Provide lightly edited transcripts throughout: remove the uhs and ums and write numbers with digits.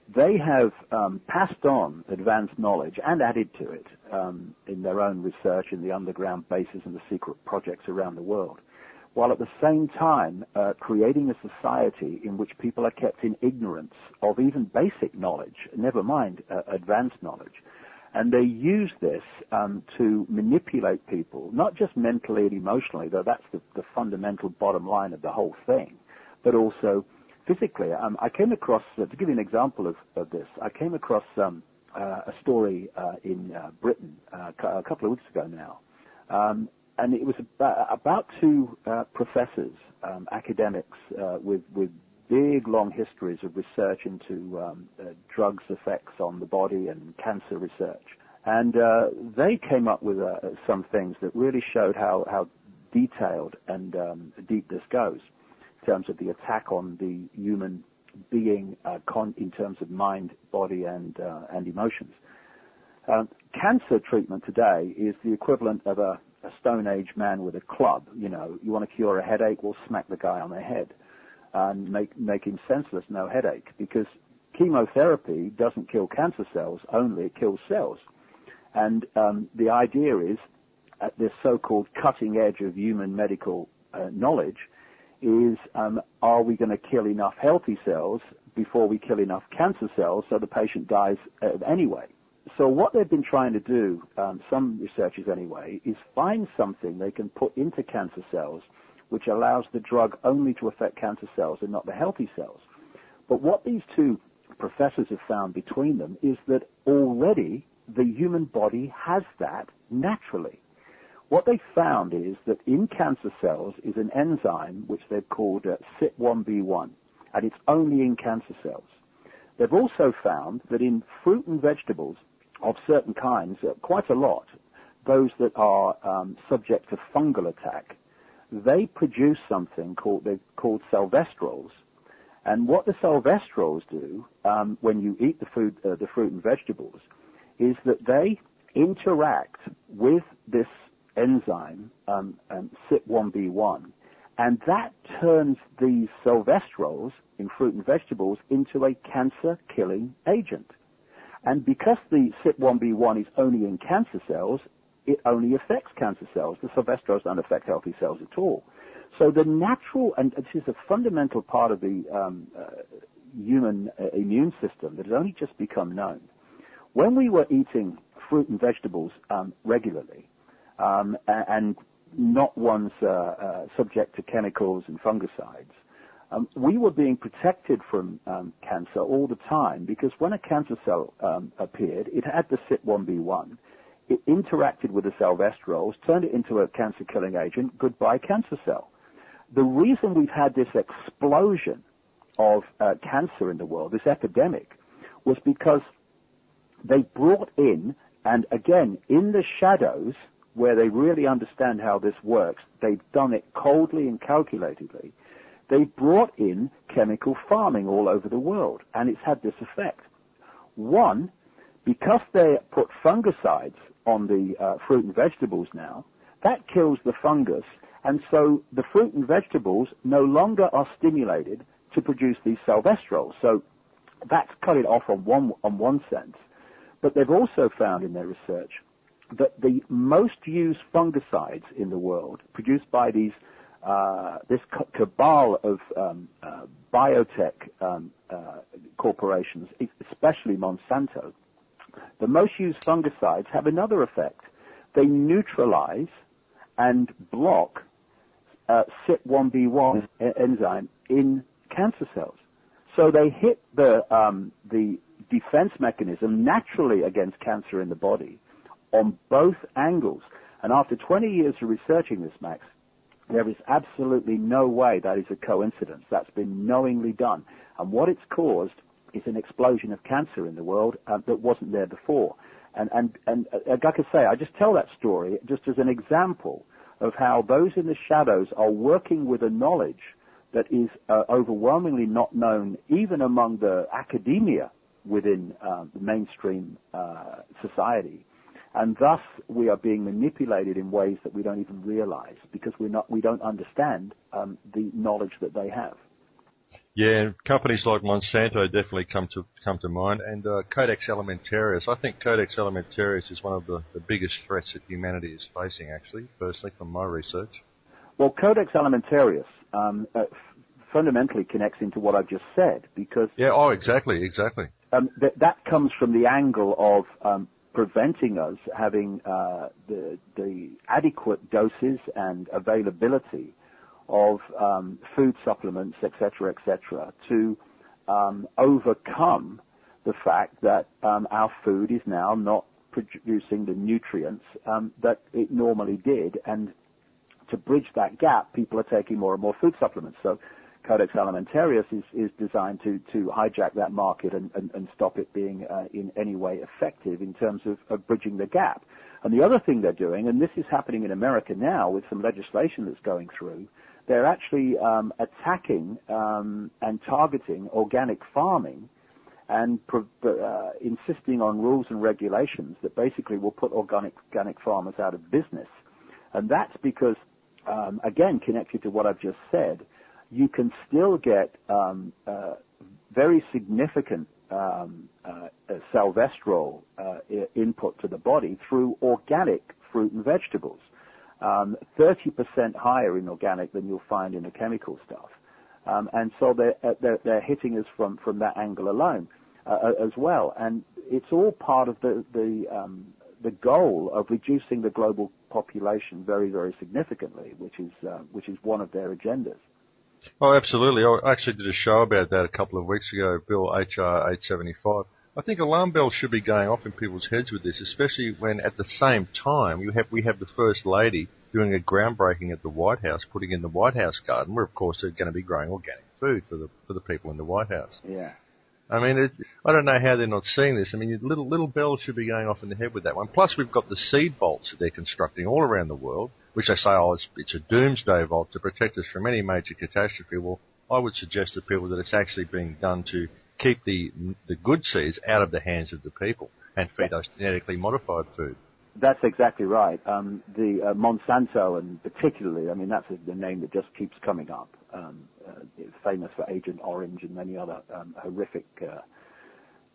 They have passed on advanced knowledge and added to it in their own research in the underground bases and the secret projects around the world, while at the same time creating a society in which people are kept in ignorance of even basic knowledge, never mind advanced knowledge. And they use this to manipulate people, not just mentally and emotionally, though that's the fundamental bottom line of the whole thing, but also physically. I came across, to give you an example of this, I came across a story in Britain a couple of weeks ago now, and it was about two professors, academics with big, long histories of research into drugs' effects on the body and cancer research. And they came up with some things that really showed how detailed and deep this goes in terms of the attack on the human being in terms of mind, body, and emotions. Cancer treatment today is the equivalent of a Stone Age man with a club. You know, you want to cure a headache, well, smack the guy on the head and make him senseless, no headache, because chemotherapy doesn't kill cancer cells, only it kills cells. And the idea is, at this so-called cutting edge of human medical knowledge, is are we going to kill enough healthy cells before we kill enough cancer cells so the patient dies anyway? So what they've been trying to do, some researchers anyway, is find something they can put into cancer cells which allows the drug only to affect cancer cells and not the healthy cells. But what these two professors have found between them is that already the human body has that naturally. What they found is that in cancer cells is an enzyme which they've called CYP1B1, and it's only in cancer cells. They've also found that in fruit and vegetables of certain kinds, quite a lot, those that are subject to fungal attack, they produce something called sylvestrols. And what the sylvestrols do when you eat the fruit and vegetables is that they interact with this enzyme, CYP1B1, and that turns these sylvestrols in fruit and vegetables into a cancer-killing agent. And because the CYP1B1 is only in cancer cells, it only affects cancer cells. The sylvestrols don't affect healthy cells at all. So the natural, and this is a fundamental part of the human immune system that has only just become known. When we were eating fruit and vegetables regularly, and not ones subject to chemicals and fungicides, we were being protected from cancer all the time, because when a cancer cell appeared, it had the CYP1B1. It interacted with the sylvestrols, turned it into a cancer-killing agent. Goodbye, cancer cell. The reason we've had this explosion of cancer in the world, this epidemic, was because they brought in, and again, in the shadows, where they really understand how this works, they've done it coldly and calculatedly. They brought in chemical farming all over the world, and it's had this effect. One, because they put fungicides on the fruit and vegetables now, that kills the fungus, and so the fruit and vegetables no longer are stimulated to produce these sylvestrols. So that's cut it off on one sense. But they've also found in their research that the most used fungicides in the world, produced by these this cabal of biotech corporations, especially Monsanto, the most used fungicides have another effect. They neutralize and block CYP1B1 enzyme in cancer cells. So they hit the defense mechanism naturally against cancer in the body on both angles. And after 20 years of researching this, Max, there is absolutely no way that is a coincidence. That's been knowingly done. And what it's caused is an explosion of cancer in the world that wasn't there before. And like I say, I just tell that story just as an example of how those in the shadows are working with a knowledge that is overwhelmingly not known even among the academia within the mainstream society. And thus we are being manipulated in ways that we don't even realize, because we don't understand the knowledge that they have. Yeah, and companies like Monsanto definitely come to mind, and Codex Alimentarius. I think Codex Alimentarius is one of the biggest threats that humanity is facing, actually, personally, from my research. Well, Codex Alimentarius fundamentally connects into what I've just said, because exactly. that comes from the angle of preventing us having the adequate doses and availability of food supplements, etc., to overcome the fact that our food is now not producing the nutrients that it normally did, and to bridge that gap, people are taking more and more food supplements. So Codex Alimentarius is designed to hijack that market and stop it being in any way effective in terms of bridging the gap. And the other thing they're doing, and this is happening in America now with some legislation that's going through, they're actually attacking and targeting organic farming and insisting on rules and regulations that basically will put organic farmers out of business. And that's because, again, connected to what I've just said, you can still get very significant salvestrol input to the body through organic fruit and vegetables. 30% higher in organic than you'll find in the chemical stuff. And so they're hitting us from that angle alone as well. And it's all part of the goal of reducing the global population very, very significantly, which is one of their agendas. Oh, absolutely. I actually did a show about that a couple of weeks ago, Bill HR 875. I think alarm bells should be going off in people's heads with this, especially when at the same time we have the First Lady doing a groundbreaking at the White House, putting in the White House garden, where of course they're going to be growing organic food for the people in the White House. Yeah. I mean, I don't know how they're not seeing this. I mean, little bells should be going off in the head with that one. Plus, we've got the seed vaults that they're constructing all around the world, which they say, it's a doomsday vault to protect us from any major catastrophe. Well, I would suggest to people that it's actually being done to keep the good seeds out of the hands of the people and feed us genetically modified food. That's exactly right. The Monsanto, and particularly, I mean, that's the name that just keeps coming up. It's famous for Agent Orange and many other horrific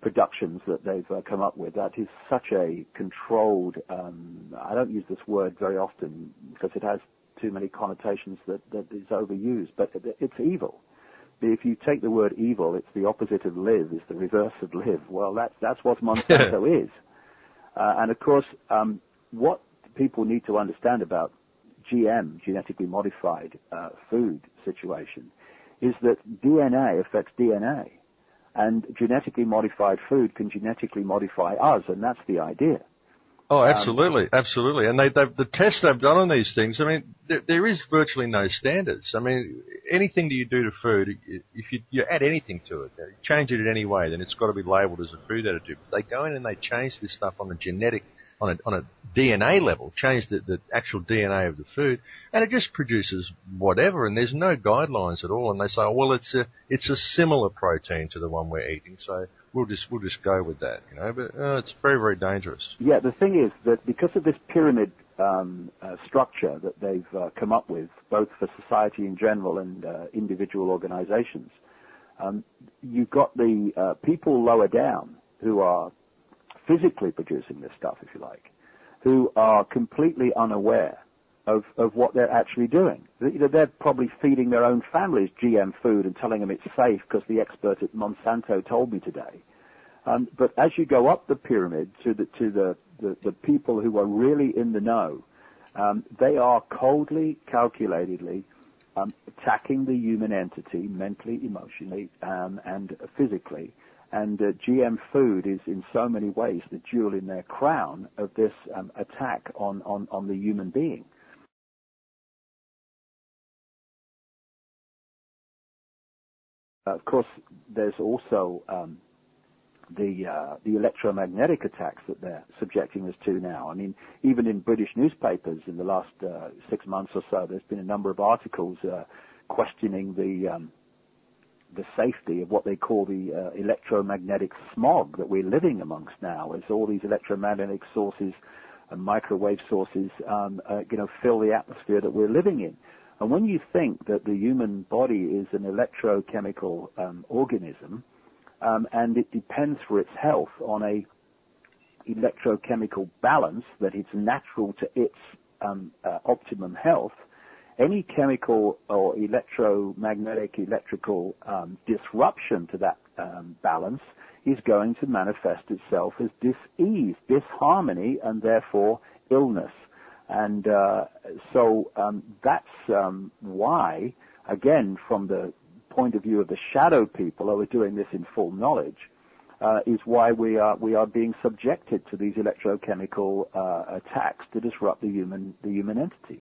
productions that they've come up with. That is such a controlled, I don't use this word very often because it has too many connotations that is overused, but it's evil. If you take the word evil, it's the opposite of live, it's the reverse of live. Well, that's what Monsanto is. And of course, what people need to understand about GM, genetically modified food situation, is that DNA affects DNA. And genetically modified food can genetically modify us, and that's the idea. Oh, absolutely, absolutely. And the tests they've done on these things, I mean, there is virtually no standards. I mean, anything that you do to food, if you add anything to it, change it in any way, then it's got to be labelled as a food additive. They go in and they change this stuff on a DNA level, change the actual DNA of the food, and it just produces whatever, and there's no guidelines at all. And they say, oh, well, it's a similar protein to the one we're eating, so we'll just go with that, you know. But it's very, very dangerous. Yeah, the thing is that because of this pyramid structure that they've come up with, both for society in general and individual organizations, you've got the people lower down who are physically producing this stuff, if you like, who are completely unaware of what they're actually doing. You know, they're probably feeding their own families GM food and telling them it's safe because the expert at Monsanto told me today. But as you go up the pyramid to the people who are really in the know, they are coldly, calculatedly attacking the human entity mentally, emotionally, and physically. And GM food is in so many ways the jewel in their crown of this attack on the human being. Of course, there's also the electromagnetic attacks that they're subjecting us to now. I mean, even in British newspapers in the last 6 months or so, there's been a number of articles questioning the safety of what they call the electromagnetic smog that we're living amongst now, as all these electromagnetic sources and microwave sources, fill the atmosphere that we're living in. And when you think that the human body is an electrochemical organism, and it depends for its health on a electrochemical balance that it's natural to its optimum health, any chemical or electromagnetic, electrical disruption to that balance is going to manifest itself as dis-ease, disharmony, and therefore illness. And so that's why, again, from the point of view of the shadow people who are doing this in full knowledge, is why we are being subjected to these electrochemical attacks to disrupt the human entity.